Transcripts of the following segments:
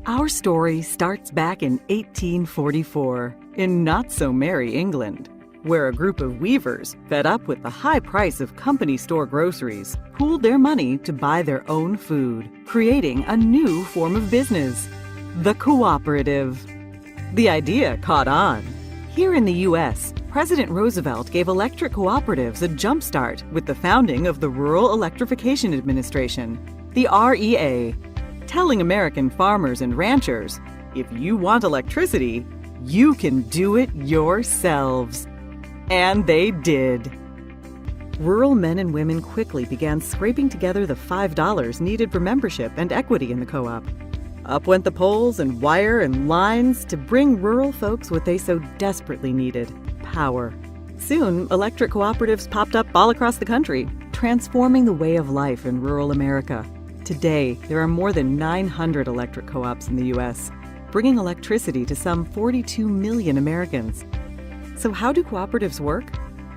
Our story starts back in 1844 in not-so-merry England, where a group of weavers, fed up with the high price of company store groceries, pooled their money to buy their own food, creating a new form of business, the cooperative. The idea caught on. Here in the U.S., President Roosevelt gave electric cooperatives a jumpstart with the founding of the Rural Electrification Administration, the REA, telling American farmers and ranchers, if you want electricity, you can do it yourselves. And they did. Rural men and women quickly began scraping together the $5 needed for membership and equity in the co-op. Up went the poles and wire and lines to bring rural folks what they so desperately needed: power. Soon, electric cooperatives popped up all across the country, transforming the way of life in rural America. Today, there are more than 900 electric co-ops in the U.S., bringing electricity to some 42 million Americans. So how do cooperatives work?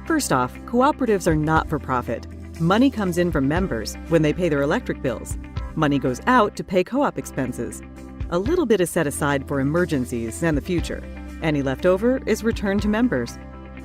First off, cooperatives are not for profit. Money comes in from members when they pay their electric bills. Money goes out to pay co-op expenses. A little bit is set aside for emergencies and the future. Any leftover is returned to members.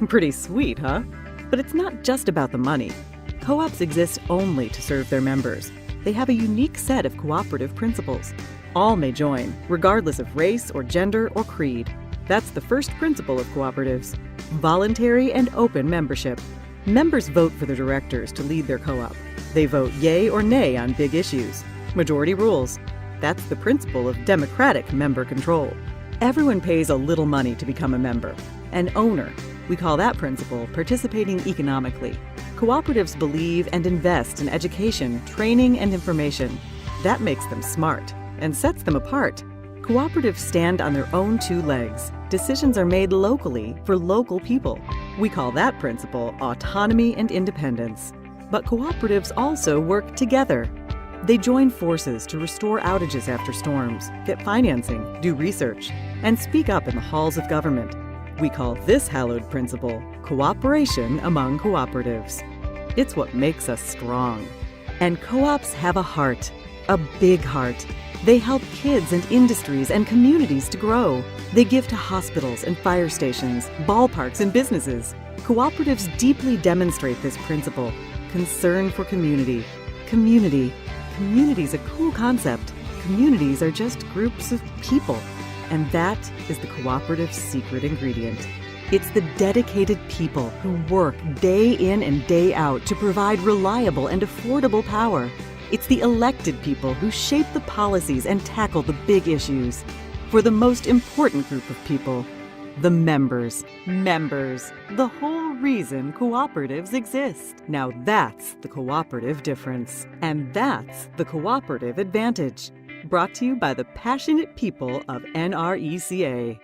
Pretty sweet, huh? But it's not just about the money. Co-ops exist only to serve their members. They have a unique set of cooperative principles. All may join, regardless of race or gender or creed. That's the first principle of cooperatives: voluntary and open membership. Members vote for the directors to lead their co-op. They vote yay or nay on big issues. Majority rules. That's the principle of democratic member control. Everyone pays a little money to become a member. An owner. We call that principle participating economically. Cooperatives believe and invest in education, training, and information. That makes them smart and sets them apart. Cooperatives stand on their own two legs. Decisions are made locally for local people. We call that principle autonomy and independence. But cooperatives also work together. They join forces to restore outages after storms, get financing, do research, and speak up in the halls of government. We call this hallowed principle cooperation among cooperatives. It's what makes us strong. And co-ops have a heart, a big heart. They help kids and industries and communities to grow. They give to hospitals and fire stations, ballparks and businesses. Cooperatives deeply demonstrate this principle: concern for community. Community's a cool concept. Communities are just groups of people. And that is the cooperative's secret ingredient. It's the dedicated people who work day in and day out to provide reliable and affordable power. It's the elected people who shape the policies and tackle the big issues. For the most important group of people, the members. Members, the whole reason cooperatives exist. Now that's the cooperative difference. And that's the cooperative advantage. Brought to you by the passionate people of NRECA.